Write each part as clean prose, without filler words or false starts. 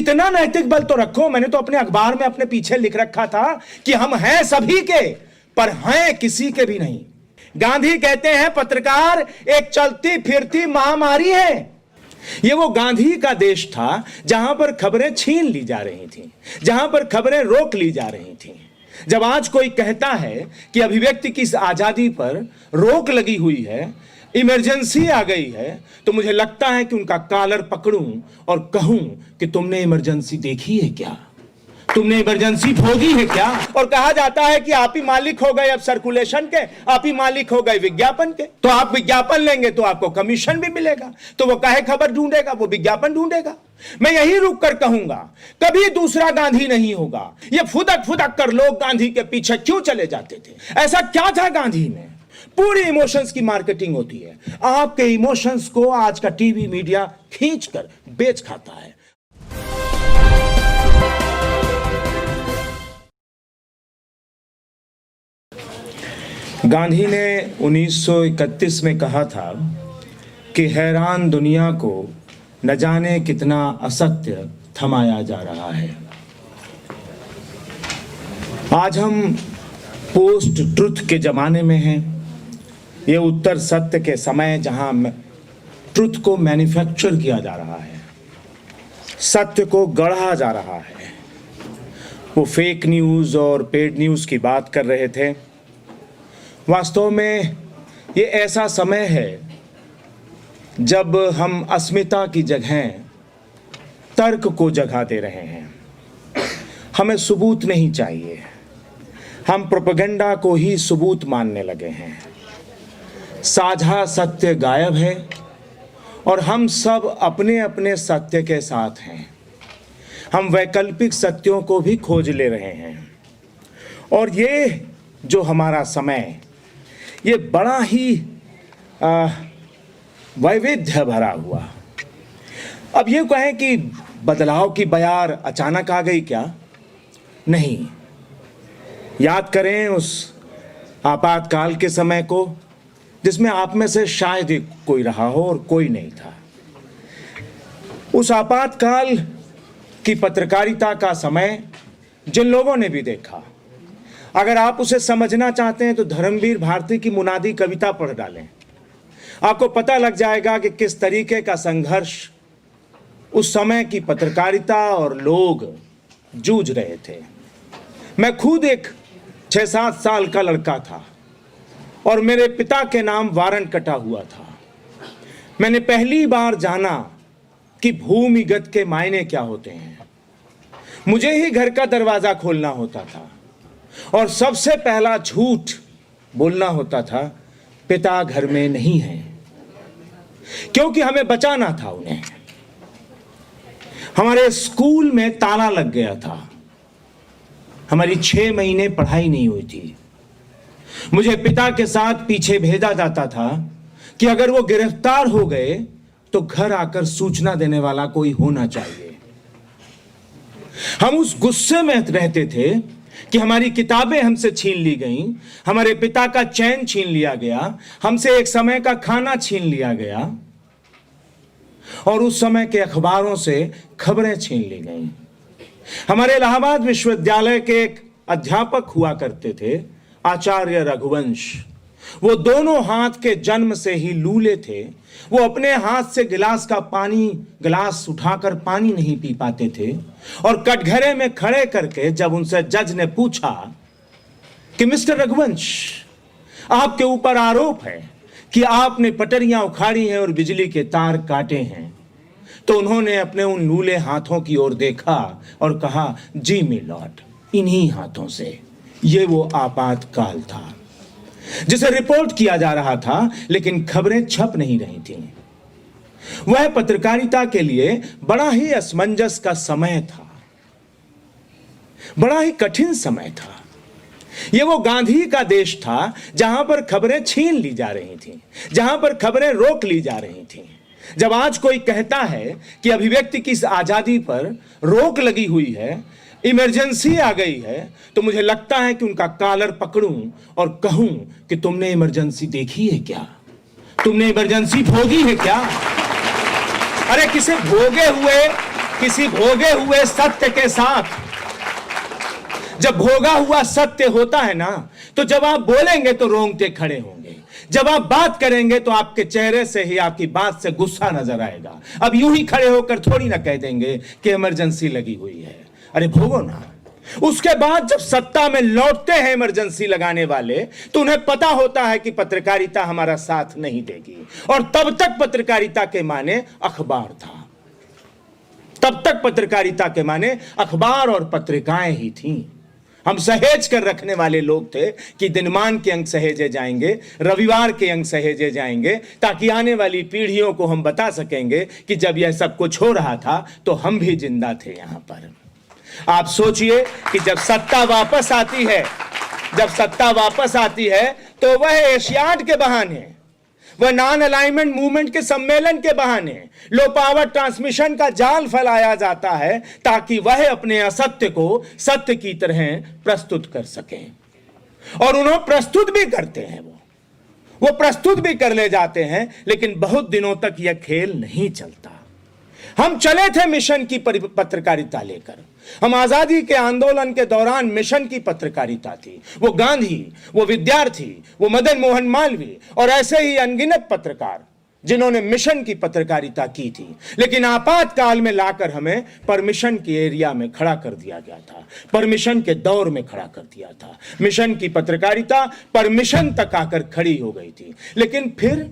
इतना नैतिक बल तो रखो। मैंने तो अपने अखबार में अपने पीछे लिख रखा था कि हम हैं सभी के, पर हैं किसी के भी नहीं। गांधी कहते हैं पत्रकार एक चलती फिरती महामारी है। ये वो गांधी का देश था जहां पर खबरें छीन ली जा रही थी, जहां पर खबरें रोक ली जा रही थी। जब आज कोई कहता है कि अभिव्यक्ति की इस आजादी पर रोक लगी हुई है, इमरजेंसी आ गई है, तो मुझे लगता है कि उनका कॉलर पकड़ूं और कहूं कि तुमने इमरजेंसी देखी है क्या, तुमने इमरजेंसी भोगी है क्या। और कहा जाता है कि आप ही मालिक हो गए अब सर्कुलेशन के, आप ही मालिक हो गए विज्ञापन के। तो आप विज्ञापन लेंगे तो आपको कमीशन भी मिलेगा, तो वो काहे खबर ढूंढेगा, वो विज्ञापन ढूंढेगा। मैं यही रुक कर कहूंगा, कभी दूसरा गांधी नहीं होगा। ये फुदक फुदक कर लोग गांधी के पीछे क्यों चले जाते थे? ऐसा क्या था गांधी में? पूरी इमोशंस की मार्केटिंग होती है। आपके इमोशंस को आज का टीवी मीडिया खींचकर बेच खाता है। गांधी ने 1931 में कहा था कि हैरान दुनिया को न जाने कितना असत्य थमाया जा रहा है। आज हम पोस्ट ट्रुथ के जमाने में हैं। ये उत्तर सत्य के समय जहां ट्रुथ को मैन्युफैक्चर किया जा रहा है, सत्य को गढ़ा जा रहा है। वो फेक न्यूज़ और पेड न्यूज़ की बात कर रहे थे। वास्तव में ये ऐसा समय है जब हम अस्मिता की जगह तर्क को जगह दे रहे हैं। हमें सबूत नहीं चाहिए, हम प्रोपेगेंडा को ही सबूत मानने लगे हैं। साझा सत्य गायब है और हम सब अपने अपने सत्य के साथ हैं। हम वैकल्पिक सत्यों को भी खोज ले रहे हैं। और ये जो हमारा समय, ये बड़ा ही वैविध्य भरा हुआ। अब ये कहें कि बदलाव की बयार अचानक आ गई क्या? नहीं। याद करें उस आपातकाल के समय को जिसमें आप में से शायद ही कोई रहा हो और कोई नहीं था। उस आपातकाल की पत्रकारिता का समय जिन लोगों ने भी देखा, अगर आप उसे समझना चाहते हैं तो धर्मवीर भारती की मुनादी कविता पढ़ डालें। आपको पता लग जाएगा कि किस तरीके का संघर्ष उस समय की पत्रकारिता और लोग जूझ रहे थे। मैं खुद एक 6-7 साल का लड़का था और मेरे पिता के नाम वारंट कटा हुआ था। मैंने पहली बार जाना कि भूमिगत के मायने क्या होते हैं। मुझे ही घर का दरवाजा खोलना होता था और सबसे पहला झूठ बोलना होता था, पिता घर में नहीं है, क्योंकि हमें बचाना था उन्हें। हमारे स्कूल में ताला लग गया था, हमारी 6 महीने पढ़ाई नहीं हुई थी। मुझे पिता के साथ पीछे भेजा जाता था कि अगर वो गिरफ्तार हो गए तो घर आकर सूचना देने वाला कोई होना चाहिए। हम उस गुस्से में रहते थे कि हमारी किताबें हमसे छीन ली गईं, हमारे पिता का चैन छीन लिया गया, हमसे एक समय का खाना छीन लिया गया और उस समय के अखबारों से खबरें छीन ली गईं। हमारे इलाहाबाद विश्वविद्यालय के एक अध्यापक हुआ करते थे, आचार्य रघुवंश। वो दोनों हाथ के जन्म से ही लूले थे। वो अपने हाथ से गिलास उठाकर पानी नहीं पी पाते थे और कटघरे में खड़े करके जब उनसे जज ने पूछा कि मिस्टर रघुवंश, आपके ऊपर आरोप है कि आपने पटरियां उखाड़ी हैं और बिजली के तार काटे हैं, तो उन्होंने अपने उन लूले हाथों की ओर देखा और कहा, जी मिलॉर्ड, इन्हीं हाथों से। ये वो आपातकाल था जिसे रिपोर्ट किया जा रहा था, लेकिन खबरें छप नहीं रही थीं। वह पत्रकारिता के लिए बड़ा ही असमंजस का समय था, बड़ा ही कठिन समय था। यह वो गांधी का देश था जहां पर खबरें छीन ली जा रही थीं, जहां पर खबरें रोक ली जा रही थीं। जब आज कोई कहता है कि अभिव्यक्ति की इस आजादी पर रोक लगी हुई है, इमरजेंसी आ गई है, तो मुझे लगता है कि उनका कॉलर पकड़ूं और कहूं कि तुमने इमरजेंसी देखी है क्या, तुमने इमरजेंसी भोगी है क्या। अरे किसे भोगे हुए किसी भोगे हुए सत्य के साथ। जब भोगा हुआ सत्य होता है ना, तो जब आप बोलेंगे तो रोंगटे खड़े होंगे, जब आप बात करेंगे तो आपके चेहरे से ही आपकी बात से गुस्सा नजर आएगा। अब यूं ही खड़े होकर थोड़ी ना कह देंगे कि इमरजेंसी लगी हुई है। अरे भोगो ना। उसके बाद जब सत्ता में लौटते हैं इमरजेंसी लगाने वाले, तो उन्हें पता होता है कि पत्रकारिता हमारा साथ नहीं देगी। और तब तक पत्रकारिता के माने अखबार था, तब तक पत्रकारिता के माने अखबार और पत्रिकाएं ही थीं। हम सहेज कर रखने वाले लोग थे कि दिनमान के अंक सहेजे जाएंगे, रविवार के अंक सहेजे जाएंगे, ताकि आने वाली पीढ़ियों को हम बता सकेंगे कि जब यह सब कुछ हो रहा था तो हम भी जिंदा थे यहां पर। आप सोचिए कि जब सत्ता वापस आती है, जब सत्ता वापस आती है तो वह एशियाड के बहाने, वह नॉन अलाइनमेंट मूवमेंट के सम्मेलन के बहाने लो पावर ट्रांसमिशन का जाल फैलाया जाता है, ताकि वह अपने असत्य को सत्य की तरह प्रस्तुत कर सकें। और उन्होंने प्रस्तुत भी करते हैं, वो प्रस्तुत भी कर ले जाते हैं, लेकिन बहुत दिनों तक यह खेल नहीं चलता। हम चले थे मिशन की पत्रकारिता लेकर। हम आजादी के आंदोलन के दौरान मिशन की पत्रकारिता थी। वो गांधी, वो विद्यार्थी, वो मदन मोहन मालवीय और ऐसे ही अनगिनत पत्रकार जिन्होंने मिशन की पत्रकारिता की थी। लेकिन आपातकाल में लाकर हमें परमिशन के एरिया में खड़ा कर दिया गया था, परमिशन के दौर में खड़ा कर दिया था। मिशन की पत्रकारिता परमिशन तक आकर खड़ी हो गई थी। लेकिन फिर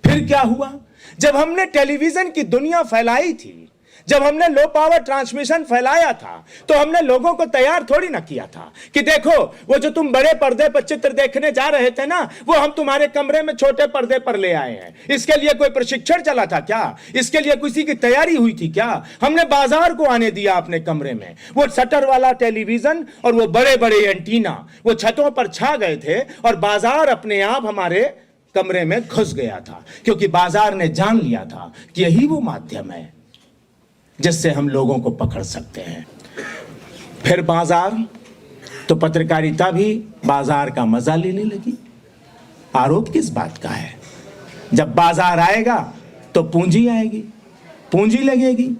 क्या हुआ? जब हमने टेलीविजन की दुनिया फैलाई थी, जब हमने लो पावर ट्रांसमिशन फैलाया था, तो हमने लोगों को तैयार थोड़ी ना किया था कि देखो वो जो तुम बड़े पर्दे पर चित्र देखने जा रहे थे ना, वो हम तुम्हारे कमरे में छोटे पर्दे पर ले आए हैं। इसके लिए कोई प्रशिक्षण चला था क्या? इसके लिए किसी की तैयारी हुई थी क्या? हमने बाजार को आने दिया अपने कमरे में। वो शटर वाला टेलीविजन और वो बड़े बड़े एंटीना वो छतों पर छा गए थे और बाजार अपने आप हमारे कमरे में घुस गया था, क्योंकि बाजार ने जान लिया था कि यही वो माध्यम है जिससे हम लोगों को पकड़ सकते हैं। फिर बाजार, तो पत्रकारिता भी बाजार का मजा लेने लगी। आरोप किस बात का है? जब बाजार आएगा तो पूंजी आएगी, पूंजी लगेगी।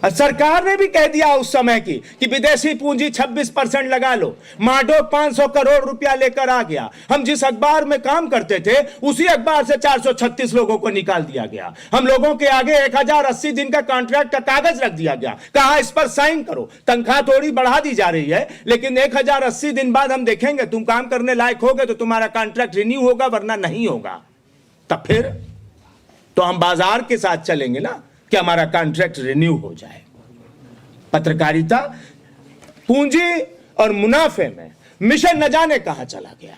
और सरकार ने भी कह दिया उस समय की कि विदेशी पूंजी 26% लगा लो। माडो 500 करोड़ रुपया लेकर आ गया। हम जिस अखबार में काम करते थे उसी अखबार से 436 लोगों को निकाल दिया गया। हम लोगों के आगे 1080 दिन का कॉन्ट्रैक्ट का कागज रख दिया गया, कहा इस पर साइन करो। तनख्वाह थोड़ी बढ़ा दी जा रही है, लेकिन 1080 दिन बाद हम देखेंगे तुम काम करने लायक होगे तो तुम्हारा कॉन्ट्रैक्ट रिन्यू होगा, वरना नहीं होगा। तब फिर तो हम बाजार के साथ चलेंगे ना कि हमारा कॉन्ट्रैक्ट रिन्यू हो जाए। पत्रकारिता पूंजी और मुनाफे में मिशन न जाने कहां चला गया,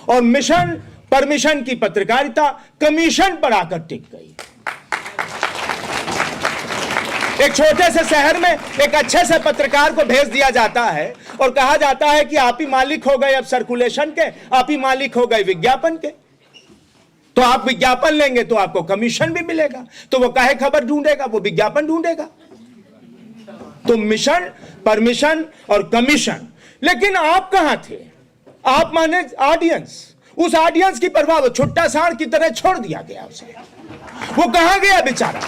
और मिशन परमिशन की पत्रकारिता कमीशन पर आकर टिक गई। एक छोटे से शहर में एक अच्छे से पत्रकार को भेज दिया जाता है और कहा जाता है कि आप ही मालिक हो गए अब सर्कुलेशन के, आप ही मालिक हो गए विज्ञापन के। तो आप विज्ञापन लेंगे तो आपको कमीशन भी मिलेगा, तो वो काहे खबर ढूंढेगा? वो विज्ञापन ढूंढेगा। तो मिशन, परमिशन और कमीशन। लेकिन आप कहां थे? आप माने ऑडियंस। उस ऑडियंस की परवाह वो छुट्टा सांड की तरह छोड़ दिया गया उसे। वो कहां गया बेचारा?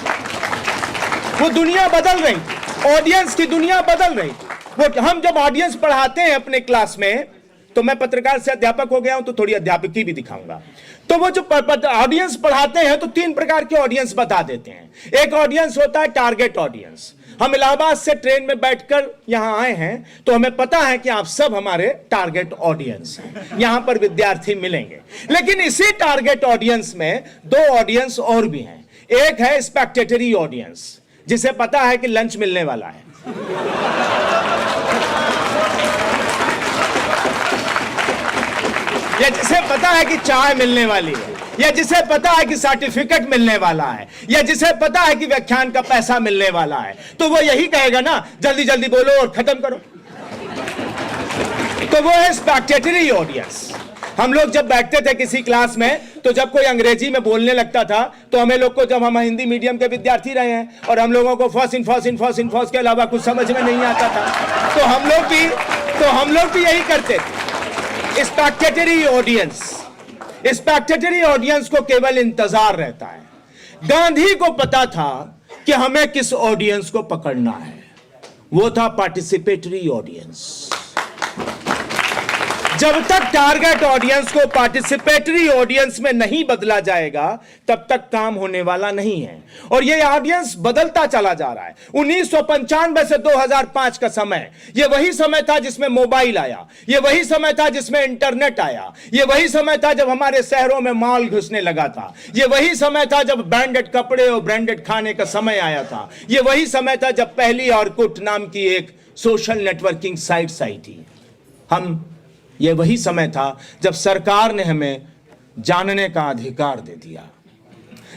वो दुनिया बदल रही थी, ऑडियंस की दुनिया बदल रही थी। वो हम जब ऑडियंस पढ़ाते हैं अपने क्लास में, तो मैं पत्रकार से अध्यापक हो गया हूं तो थोड़ी अध्यापकी भी दिखाऊंगा। तो वो जो ऑडियंस पढ़ाते हैं तो 3 प्रकार के ऑडियंस बता देते हैं। एक ऑडियंस होता है टारगेट ऑडियंस। हम इलाहाबाद से ट्रेन में बैठकर यहां आए हैं तो हमें पता है कि आप सब हमारे टारगेट ऑडियंस हैं, यहां पर विद्यार्थी मिलेंगे। लेकिन इसी टारगेट ऑडियंस में 2 ऑडियंस और भी हैं। एक है स्पेक्टेटरी ऑडियंस, जिसे पता है कि लंच मिलने वाला है, या जिसे पता है कि चाय मिलने वाली है, या जिसे पता है कि सर्टिफिकेट मिलने वाला है, या जिसे पता है कि व्याख्यान का पैसा मिलने वाला है। तो वो यही कहेगा ना, जल्दी जल्दी बोलो और खत्म करो। तो वो है स्पेक्टेटरी ऑडियंस। हम लोग जब बैठते थे किसी क्लास में, तो जब कोई अंग्रेजी में बोलने लगता था तो हमें लोग को, जब हम हिंदी मीडियम के विद्यार्थी रहे हैं और हम लोगों को फॉस के अलावा कुछ समझ में नहीं आता था, तो हम लोग भी यही करते थे। स्पेक्टेटरी ऑडियंस, स्पेक्टेटरी ऑडियंस को केवल इंतजार रहता है। गांधी को पता था कि हमें किस ऑडियंस को पकड़ना है। वो था पार्टिसिपेटरी ऑडियंस। जब तक टारगेट ऑडियंस को पार्टिसिपेटरी ऑडियंस में नहीं बदला जाएगा तब तक काम होने वाला नहीं है। और यह ऑडियंस बदलता चला जा रहा है। 1995 से 2005 का समय, यह वही समय था जिसमें मोबाइल आया, यह वही समय था जिसमें इंटरनेट आया, यह वही समय था जब हमारे शहरों में माल घुसने लगा था, यह वही समय था जब ब्रांडेड कपड़े और ब्रांडेड खाने का समय आया था, यह वही समय था जब पहली ऑर्कुट नाम की एक सोशल नेटवर्किंग साइट्स आई थी। यह वही समय था जब सरकार ने हमें जानने का अधिकार दे दिया।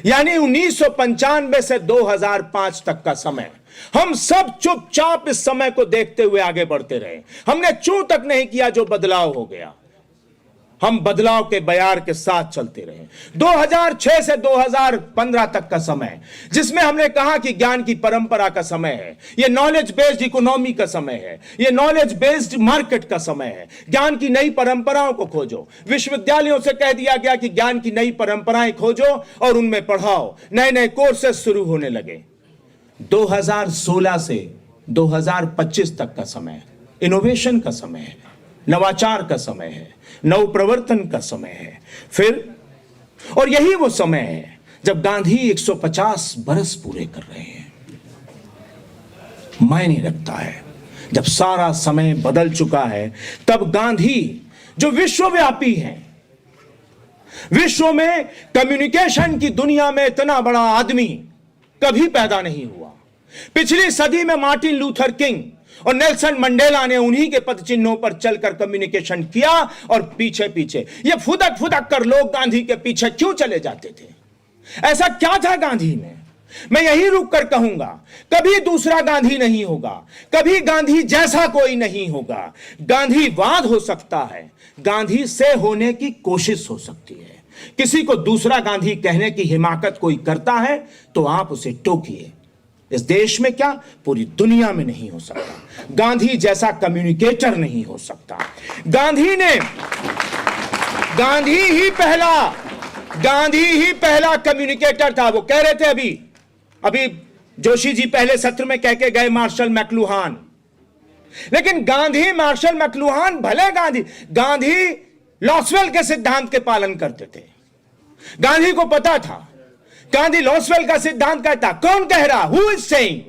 यानी 1995 से 2005 तक का समय हम सब चुपचाप इस समय को देखते हुए आगे बढ़ते रहे। हमने चूं तक नहीं किया जो बदलाव हो गया। हम बदलाव के बयार के साथ चलते रहे। 2006 से 2015 तक का समय, जिसमें हमने कहा कि ज्ञान की परंपरा का समय है, यह नॉलेज बेस्ड इकोनॉमी का समय है, यह नॉलेज बेस्ड मार्केट का समय है। ज्ञान की नई परंपराओं को खोजो। विश्वविद्यालयों से कह दिया गया कि ज्ञान की नई परंपराएं खोजो और उनमें पढ़ाओ। नए नए कोर्सेस शुरू होने लगे। 2016 से 2025 तक का समय इनोवेशन का समय है, नवाचार का समय है, नवप्रवर्तन का समय है। फिर और यही वो समय है जब गांधी 150 बरस पूरे कर रहे हैं। मायने रखता है। जब सारा समय बदल चुका है तब गांधी जो विश्वव्यापी हैं, विश्व में कम्युनिकेशन की दुनिया में इतना बड़ा आदमी कभी पैदा नहीं हुआ। पिछली सदी में मार्टिन लूथर किंग और नेल्सन मंडेला ने उन्हीं के पद चिन्हों पर चलकर कम्युनिकेशन किया। और पीछे पीछे ये फुदक फुदक कर लोग गांधी के पीछे क्यों चले जाते थे? ऐसा क्या था गांधी में? मैं यही रुक कर कहूंगा, कभी दूसरा गांधी नहीं होगा, कभी गांधी जैसा कोई नहीं होगा। गांधीवाद हो सकता है, गांधी से होने की कोशिश हो सकती है। किसी को दूसरा गांधी कहने की हिमाकत कोई करता है तो आप उसे टोकिए। इस देश में क्या, पूरी दुनिया में नहीं हो सकता। गांधी जैसा कम्युनिकेटर नहीं हो सकता। गांधी ही पहला कम्युनिकेटर था। वो कह रहे थे अभी जोशी जी पहले सत्र में कह के गए मार्शल मैक्लुहान। लेकिन गांधी मार्शल मैक्लुहान भले गांधी लॉसवेल के सिद्धांत के पालन करते थे। गांधी को पता था, गांधी लॉसवेल का सिद्धांत कहता। कौन कह रहा? Who is saying?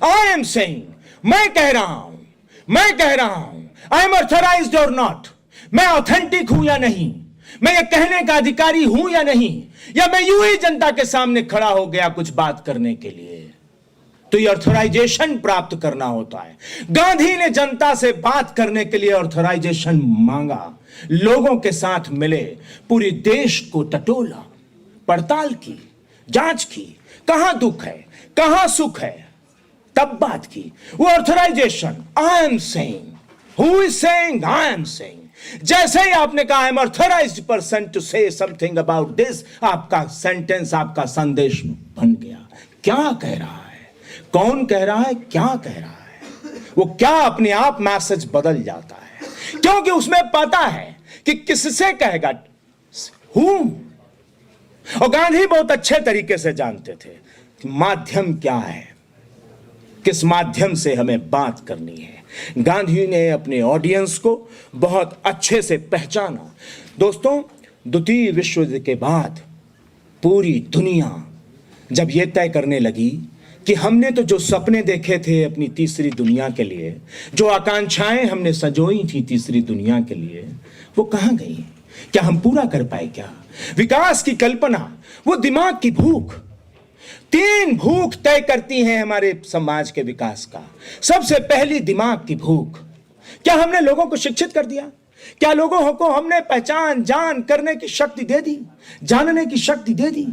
I am saying. मैं कह रहा हूं। आई एम ऑथराइज्ड और नॉट। मैं ऑथेंटिक हूं या नहीं, मैं ये कहने का अधिकारी हूं या नहीं, या मैं यूं ही जनता के सामने खड़ा हो गया कुछ बात करने के लिए। तो ये ऑथराइजेशन प्राप्त करना होता है। गांधी ने जनता से बात करने के लिए ऑथराइजेशन मांगा, लोगों के साथ मिले, पूरे देश को टटोला, पड़ताल की, जांच की, कहां दुख है, कहां सुख है, तब बात की। वो authorization, I am saying, who is saying? I am saying. जैसे ही आपने कहा I am authorized person to say something about this, आपका सेंटेंस, आपका संदेश बन गया। क्या कह रहा है, कौन कह रहा है, क्या कह रहा है, वो क्या अपने आप मैसेज बदल जाता है, क्योंकि उसमें पता है कि किससे कहेगा, हूं। और गांधी बहुत अच्छे तरीके से जानते थे कि माध्यम क्या है, किस माध्यम से हमें बात करनी है। गांधी ने अपने ऑडियंस को बहुत अच्छे से पहचाना। दोस्तों, द्वितीय विश्व युद्ध के बाद पूरी दुनिया जब यह तय करने लगी कि हमने तो जो सपने देखे थे अपनी तीसरी दुनिया के लिए, जो आकांक्षाएं हमने सजोई थी तीसरी दुनिया के लिए, वो कहां गई? क्या हम पूरा कर पाए? क्या विकास की कल्पना, वो दिमाग की भूख, 3 भूख तय करती हैं हमारे समाज के विकास का। सबसे पहली दिमाग की भूख। क्या हमने लोगों को शिक्षित कर दिया? क्या लोगों को हमने पहचान जान करने की शक्ति दे दी, जानने की शक्ति दे दी?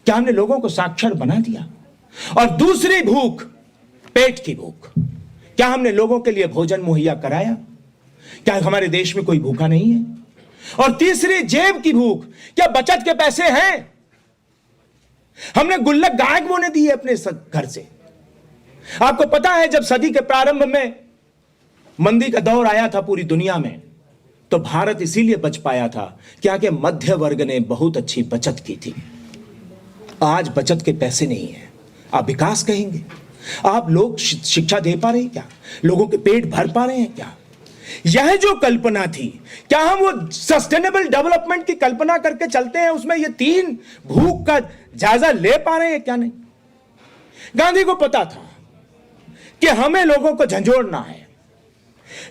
क्या हमने लोगों को साक्षर बना दिया? और दूसरी भूख, पेट की भूख। क्या हमने लोगों के लिए भोजन मुहैया कराया? क्या हमारे देश में कोई भूखा नहीं है? और तीसरी, जेब की भूख। क्या बचत के पैसे हैं? हमने गुल्लक गायक बोने दिए अपने घर से। आपको पता है जब सदी के प्रारंभ में मंदी का दौर आया था पूरी दुनिया में, तो भारत इसीलिए बच पाया था क्या कि मध्य वर्ग ने बहुत अच्छी बचत की थी। आज बचत के पैसे नहीं है, आप विकास कहेंगे? आप लोग शिक्षा दे पा रहे हैं क्या? लोगों के पेट भर पा रहे हैं क्या? यह जो कल्पना थी, क्या हम वो सस्टेनेबल डेवलपमेंट की कल्पना करके चलते हैं, उसमें ये 3 भूख का जायजा ले पा रहे हैं क्या? नहीं। गांधी को पता था कि हमें लोगों को झंझोड़ना है,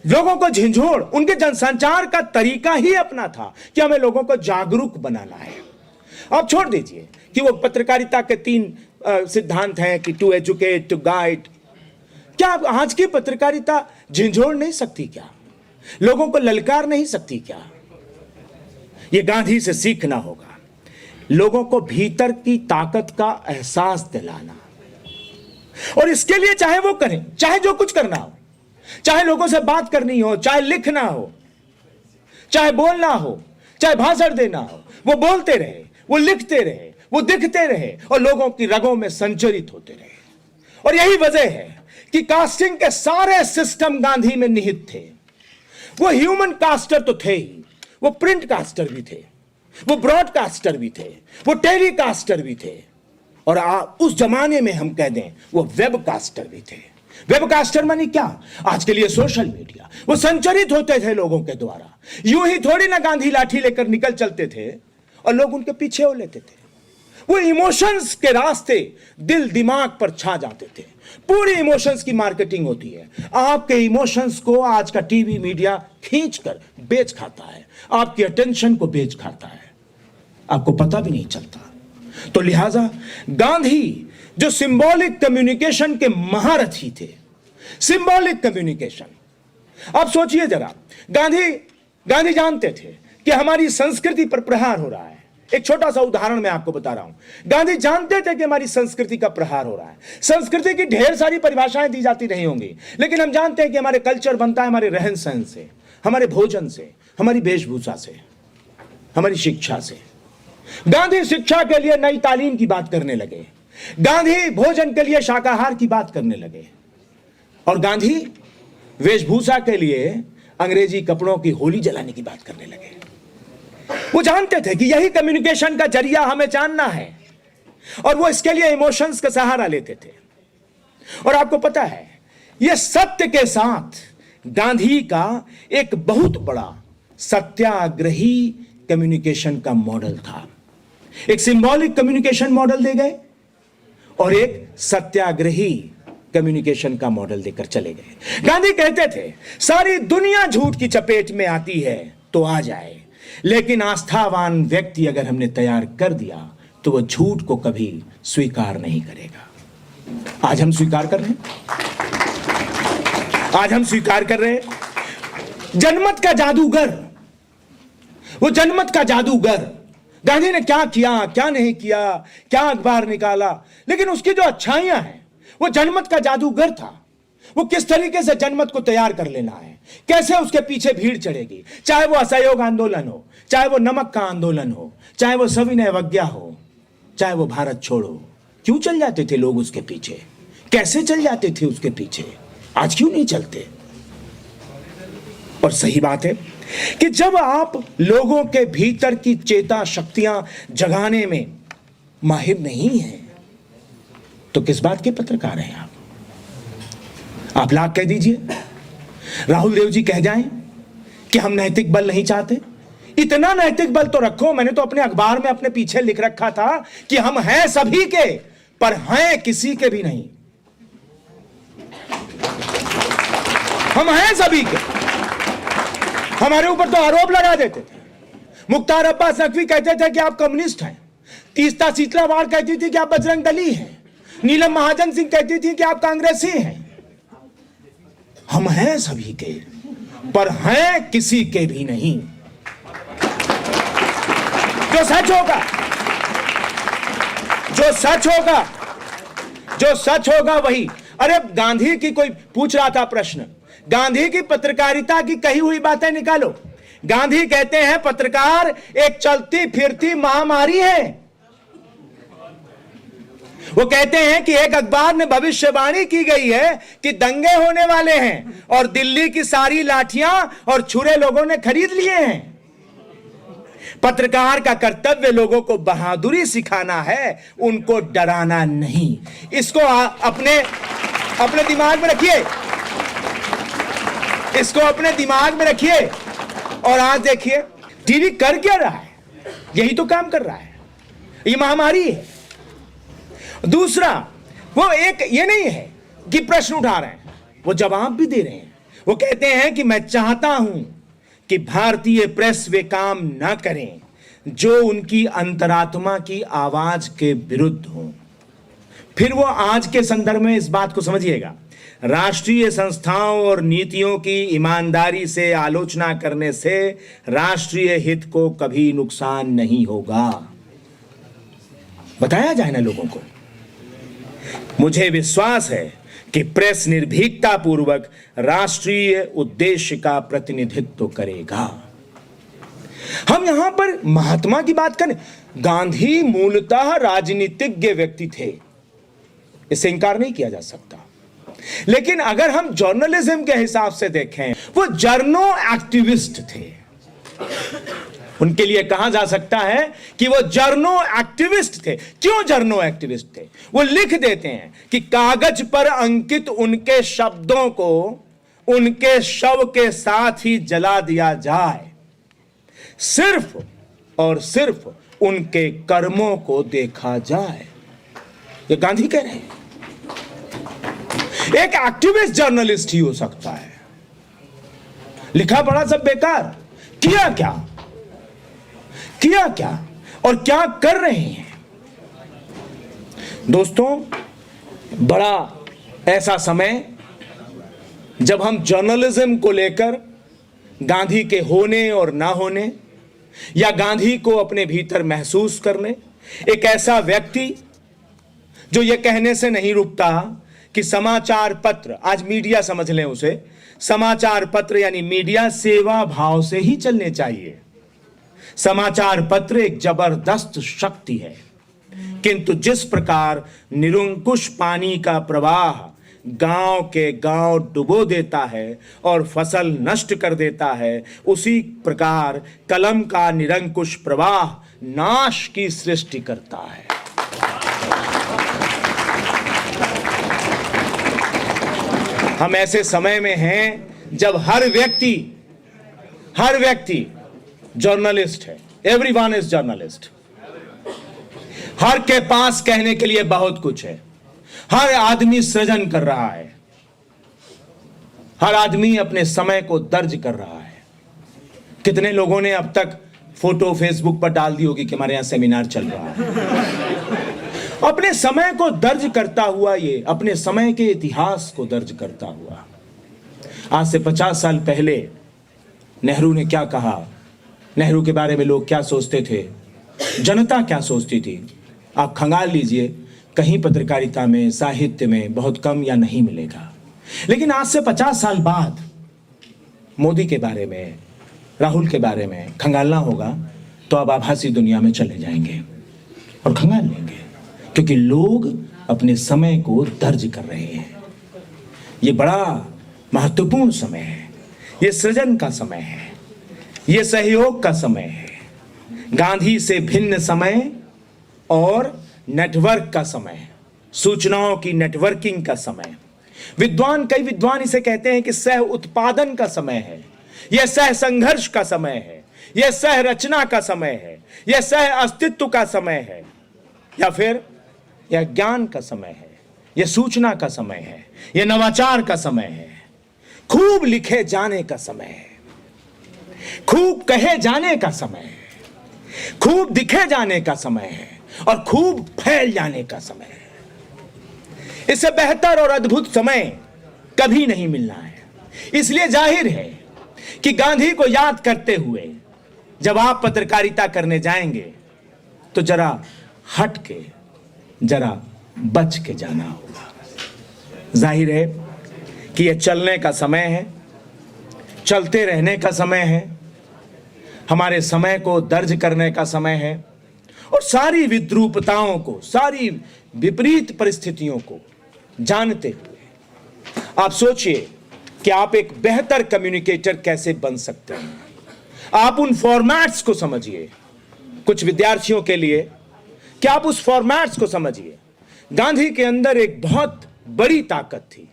लोगों को झंझोड़, उनके जनसंचार का तरीका ही अपना था कि हमें लोगों को जागरूक बनाना है। आप छोड़ दीजिए कि वो पत्रकारिता के 3 सिद्धांत हैं कि टू एजुकेट, टू गाइड। क्या आज की पत्रकारिता झंझोड़ नहीं सकती क्या? लोगों को ललकार नहीं सकती क्या? यह गांधी से सीखना होगा, लोगों को भीतर की ताकत का एहसास दिलाना। और इसके लिए चाहे वो करें, चाहे जो कुछ करना हो, चाहे लोगों से बात करनी हो, चाहे लिखना हो, चाहे बोलना हो, चाहे भाषण देना हो, वो बोलते रहे, वो लिखते रहे, वो दिखते रहे और लोगों की रगों में संचरित होते रहे। और यही वजह है कि कास्टिंग के सारे सिस्टम गांधी में निहित थे। वो ह्यूमन कास्टर तो थे ही, वो प्रिंट कास्टर भी थे, वो ब्रॉडकास्टर भी थे, वो टेलीकास्टर भी थे, और उस जमाने में हम कह दें वो वेबकास्टर भी थे। वेबकास्टर माने क्या? आज के लिए सोशल मीडिया। वो संचरित होते थे लोगों के द्वारा। यूं ही थोड़ी ना गांधी लाठी लेकर निकल चलते थे और लोग उनके पीछे हो लेते थे। वो इमोशंस के रास्ते दिल दिमाग पर छा जाते थे। पूरी इमोशंस की मार्केटिंग होती है। आपके इमोशंस को आज का टीवी मीडिया खींचकर बेच खाता है, आपकी अटेंशन को बेच खाता है, आपको पता भी नहीं चलता। तो लिहाजा गांधी जो सिंबॉलिक कम्युनिकेशन के महारथी थे, सिंबॉलिक कम्युनिकेशन। आप सोचिए जरा, गांधी जानते थे कि हमारी संस्कृति पर प्रहार हो रहा है। एक छोटा सा उदाहरण मैं आपको बता रहा हूं। गांधी जानते थे कि हमारी संस्कृति का प्रहार हो रहा है। संस्कृति की ढेर सारी परिभाषाएं दी जाती रही होंगी, लेकिन हम जानते हैं कि हमारे कल्चर बनता है हमारे रहन सहन से, हमारे भोजन से, हमारी वेशभूषा से, हमारी शिक्षा से। गांधी शिक्षा के लिए नई तालीम की बात करने लगे, गांधी भोजन के लिए शाकाहार की बात करने लगे, और गांधी वेशभूषा के लिए अंग्रेजी कपड़ों की होली जलाने की बात करने लगे। वो जानते थे कि यही कम्युनिकेशन का जरिया हमें जानना है, और वो इसके लिए इमोशंस का सहारा लेते थे। और आपको पता है, यह सत्य के साथ गांधी का एक बहुत बड़ा सत्याग्रही कम्युनिकेशन का मॉडल था। एक सिंबॉलिक कम्युनिकेशन मॉडल दे गए और एक सत्याग्रही कम्युनिकेशन का मॉडल देकर चले गए। गांधी कहते थे, सारी दुनिया झूठ की चपेट में आती है तो आ जाए, लेकिन आस्थावान व्यक्ति अगर हमने तैयार कर दिया तो वह झूठ को कभी स्वीकार नहीं करेगा। आज हम स्वीकार कर रहे हैं, आज हम स्वीकार कर रहे हैं। जनमत का जादूगर, वो जनमत का जादूगर गांधी ने क्या किया, क्या नहीं किया, क्या अखबार निकाला, लेकिन उसकी जो अच्छाइयां हैं, वो जनमत का जादूगर था। वो किस तरीके से जनमत को तैयार कर लेना है, कैसे उसके पीछे भीड़ चढ़ेगी, चाहे वो असहयोग आंदोलन हो, चाहे वो नमक का आंदोलन हो, चाहे वो सविनय अवज्ञा हो, चाहे वो भारत छोड़ो। क्यों चल जाते थे लोग उसके पीछे, कैसे चल जाते थे उसके पीछे, आज क्यों नहीं चलते? और सही बात है कि जब आप लोगों के भीतर की चेता शक्तियां जगाने में माहिर नहीं हैं, तो किस बात के पत्रकार हैं आप? आप लाख कह दीजिए, राहुल देव जी कह जाएं कि हम नैतिक बल नहीं चाहते। इतना नैतिक बल तो रखो, मैंने तो अपने अखबार में अपने पीछे लिख रखा था कि हम हैं सभी के, पर हैं किसी के भी नहीं। हम हैं सभी के। हमारे ऊपर तो आरोप लगा देते थे। मुख्तार अब्बास नकवी कहते थे कि आप कम्युनिस्ट हैं, तीस्ता सीतलावाड़ कहती थी कि आप बजरंग दली हैं, नीलम महाजन सिंह कहती थी कि आप कांग्रेसी हैं। हम हैं सभी के, पर हैं किसी के भी नहीं। जो सच होगा, जो सच होगा, जो सच होगा वही। अरे गांधी की कोई पूछ रहा था प्रश्न, गांधी की पत्रकारिता की कही हुई बातें निकालो। गांधी कहते हैं पत्रकार एक चलती फिरती महामारी है। वो कहते हैं कि एक अखबार में भविष्यवाणी की गई है कि दंगे होने वाले हैं और दिल्ली की सारी लाठियां और छुरे लोगों ने खरीद लिए हैं। पत्रकार का कर्तव्य लोगों को बहादुरी सिखाना है, उनको डराना नहीं। इसको अपने अपने दिमाग में रखिए, इसको अपने दिमाग में रखिए। और आज देखिए टीवी कर क्या रहा है, यही तो काम कर रहा है, ये महामारी है। दूसरा, वो एक ये नहीं है कि प्रश्न उठा रहे हैं, वो जवाब भी दे रहे हैं। वो कहते हैं कि मैं चाहता हूं कि भारतीय प्रेस वे काम ना करें जो उनकी अंतरात्मा की आवाज के विरुद्ध हो। फिर वो आज के संदर्भ में इस बात को समझिएगा, राष्ट्रीय संस्थाओं और नीतियों की ईमानदारी से आलोचना करने से राष्ट्रीय हित को कभी नुकसान नहीं होगा। बताया जाए ना लोगों को। मुझे विश्वास है कि प्रेस निर्भीकता पूर्वक राष्ट्रीय उद्देश्य का प्रतिनिधित्व करेगा। हम यहां पर महात्मा की बात करें, गांधी मूलतः राजनीतिज्ञ व्यक्ति थे, इससे इंकार नहीं किया जा सकता। लेकिन अगर हम जर्नलिज्म के हिसाब से देखें, वो जर्नो एक्टिविस्ट थे। उनके लिए कहा जा सकता है कि वो जर्नो एक्टिविस्ट थे। क्यों जर्नो एक्टिविस्ट थे? वो लिख देते हैं कि कागज पर अंकित उनके शब्दों को उनके शव के साथ ही जला दिया जाए, सिर्फ और सिर्फ उनके कर्मों को देखा जाए। ये गांधी कह रहे हैं। एक एक्टिविस्ट जर्नलिस्ट ही हो सकता है। लिखा पढ़ा सब बेकार, किया क्या, किया क्या और क्या कर रहे हैं। दोस्तों, बड़ा ऐसा समय जब हम जर्नलिज्म को लेकर गांधी के होने और ना होने या गांधी को अपने भीतर महसूस करने, एक ऐसा व्यक्ति जो यह कहने से नहीं रुकता कि समाचार पत्र, आज मीडिया समझ लें उसे, समाचार पत्र यानी मीडिया सेवा भाव से ही चलने चाहिए। समाचार पत्र एक जबरदस्त शक्ति है, किंतु जिस प्रकार निरंकुश पानी का प्रवाह गांव के गांव डुबो देता है और फसल नष्ट कर देता है, उसी प्रकार कलम का निरंकुश प्रवाह नाश की सृष्टि करता है। हम ऐसे समय में हैं जब हर व्यक्ति जर्नलिस्ट है। Everyone is journalist. हर के पास कहने के लिए बहुत कुछ है। हर आदमी सृजन कर रहा है। हर आदमी अपने समय को दर्ज कर रहा है। कितने लोगों ने अब तक फोटो फेसबुक पर डाल दी होगी कि हमारे यहां सेमिनार चल रहा है। अपने समय को दर्ज करता हुआ, ये अपने समय के इतिहास को दर्ज करता हुआ। आज से 50 साल पहले नेहरू ने क्या कहा, नेहरू के बारे में लोग क्या सोचते थे, जनता क्या सोचती थी, आप खंगाल लीजिए, कहीं पत्रकारिता में, साहित्य में बहुत कम या नहीं मिलेगा। लेकिन आज से 50 साल बाद मोदी के बारे में, राहुल के बारे में खंगालना होगा तो आप आभासी दुनिया में चले जाएंगे और खंगाल लेंगे, क्योंकि लोग अपने समय को दर्ज कर रहे हैं। ये बड़ा महत्वपूर्ण समय है। ये सृजन का समय है, ये सहयोग का समय है, गांधी से भिन्न समय और नेटवर्क का समय, सूचनाओं की नेटवर्किंग का समय। कई विद्वान इसे कहते हैं कि सह उत्पादन का समय है, यह सह संघर्ष का समय है, यह सह रचना का समय है, यह सह अस्तित्व का समय है, या फिर यह ज्ञान का समय है, यह सूचना का समय है, यह नवाचार का समय है, खूब लिखे जाने का समय है, खूब कहे जाने का समय है, खूब दिखे जाने का समय है और खूब फैल जाने का समय है। इससे बेहतर और अद्भुत समय कभी नहीं मिलना है। इसलिए जाहिर है कि गांधी को याद करते हुए जब आप पत्रकारिता करने जाएंगे तो जरा हट के, जरा बच के जाना होगा। जाहिर है कि यह चलने का समय है, चलते रहने का समय है, हमारे समय को दर्ज करने का समय है और सारी विद्रूपताओं को, सारी विपरीत परिस्थितियों को जानते हुए आप सोचिए कि आप एक बेहतर कम्युनिकेटर कैसे बन सकते हैं। आप उन फॉर्मेट्स को समझिए, कुछ विद्यार्थियों के लिए कि आप उस फॉर्मेट्स को समझिए। गांधी के अंदर एक बहुत बड़ी ताकत थी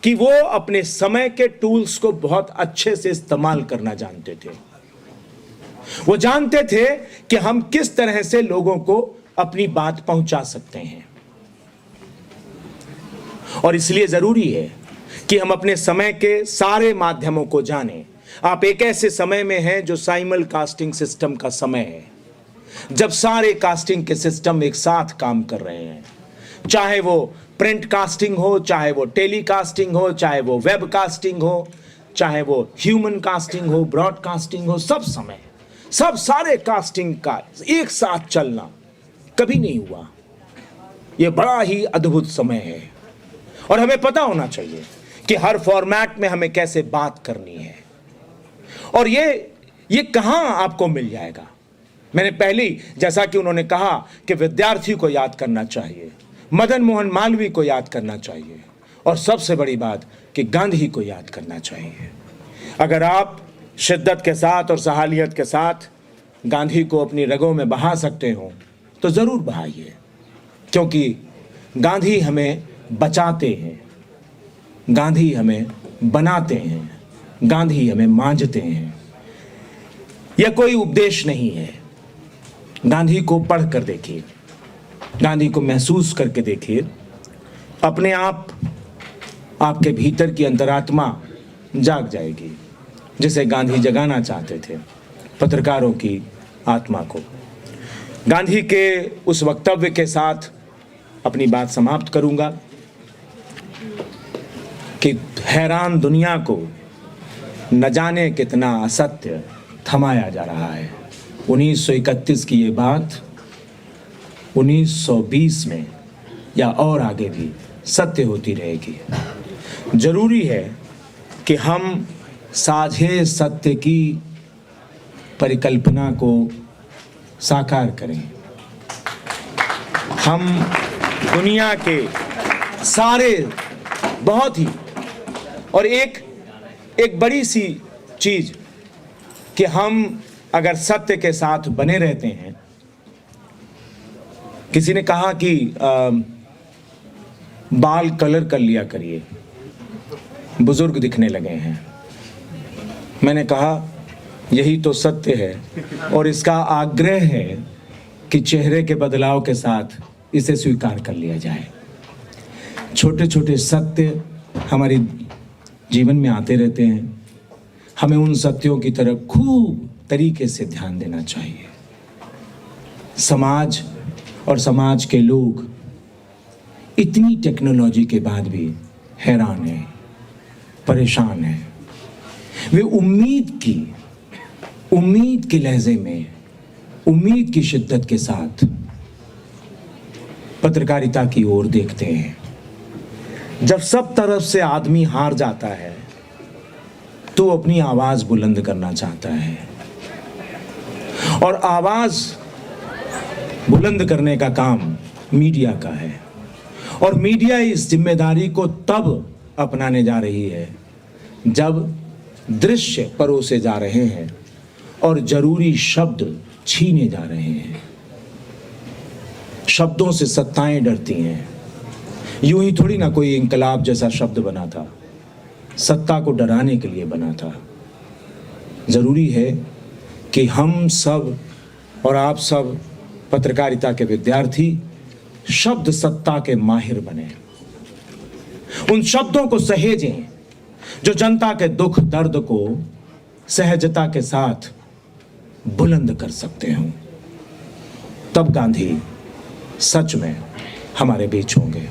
कि वो अपने समय के टूल्स को बहुत अच्छे से इस्तेमाल करना जानते थे। वो जानते थे कि हम किस तरह से लोगों को अपनी बात पहुंचा सकते हैं, और इसलिए जरूरी है कि हम अपने समय के सारे माध्यमों को जानें। आप एक ऐसे समय में हैं जो साइमल कास्टिंग सिस्टम का समय है, जब सारे कास्टिंग के सिस्टम एक साथ काम कर रहे हैं, चाहे वो प्रिंट कास्टिंग हो, चाहे वो टेलीकास्टिंग हो, चाहे वो वेब कास्टिंग हो, चाहे वो ह्यूमन कास्टिंग हो, ब्रॉडकास्टिंग हो। सब समय, सब सारे कास्टिंग का एक साथ चलना कभी नहीं हुआ। यह बड़ा ही अद्भुत समय है, और हमें पता होना चाहिए कि हर फॉर्मेट में हमें कैसे बात करनी है, और ये कहां आपको मिल जाएगा। मैंने पहले ही, जैसा कि उन्होंने कहा कि विद्यार्थी को याद करना चाहिए, मदन मोहन मालवीय को याद करना चाहिए, और सबसे बड़ी बात कि गांधी को याद करना चाहिए। अगर आप शिद्दत के साथ और सहालियत के साथ गांधी को अपनी रगों में बहा सकते हो तो ज़रूर बहाइए, क्योंकि गांधी हमें बचाते हैं, गांधी हमें बनाते हैं, गांधी हमें मांझते हैं। यह कोई उपदेश नहीं है। गांधी को पढ़ कर देखिए, गांधी को महसूस करके देखिए, अपने आप आपके भीतर की अंतरात्मा जाग जाएगी, जिसे गांधी जगाना चाहते थे, पत्रकारों की आत्मा को। गांधी के उस वक्तव्य के साथ अपनी बात समाप्त करूंगा कि हैरान दुनिया को न जाने कितना असत्य थमाया जा रहा है। 1931 की ये बात 1920 में या और आगे भी सत्य होती रहेगी। जरूरी है कि हम साझे सत्य की परिकल्पना को साकार करें। हम दुनिया के सारे बहुत ही, और एक बड़ी सी चीज कि हम अगर सत्य के साथ बने रहते हैं। किसी ने कहा कि बाल कलर कर लिया करिए, बुजुर्ग दिखने लगे हैं। मैंने कहा यही तो सत्य है, और इसका आग्रह है कि चेहरे के बदलाव के साथ इसे स्वीकार कर लिया जाए। छोटे छोटे सत्य हमारे जीवन में आते रहते हैं, हमें उन सत्यों की तरफ खूब तरीके से ध्यान देना चाहिए। समाज और समाज के लोग इतनी टेक्नोलॉजी के बाद भी हैरान हैं, परेशान हैं। वे उम्मीद के लहजे में, उम्मीद की शिद्दत के साथ पत्रकारिता की ओर देखते हैं। जब सब तरफ से आदमी हार जाता है तो अपनी आवाज बुलंद करना चाहता है, और आवाज बुलंद करने का काम मीडिया का है, और मीडिया इस जिम्मेदारी को तब अपनाने जा रही है जब दृश्य परोसे जा रहे हैं और जरूरी शब्द छीने जा रहे हैं। शब्दों से सत्ताएं डरती हैं। यूं ही थोड़ी ना कोई इंकलाब जैसा शब्द बना था, सत्ता को डराने के लिए बना था। जरूरी है कि हम सब और आप सब पत्रकारिता के विद्यार्थी शब्द सत्ता के माहिर बने। उन शब्दों को सहेजें जो जनता के दुख दर्द को सहजता के साथ बुलंद कर सकते हो। तब गांधी सच में हमारे बीच होंगे।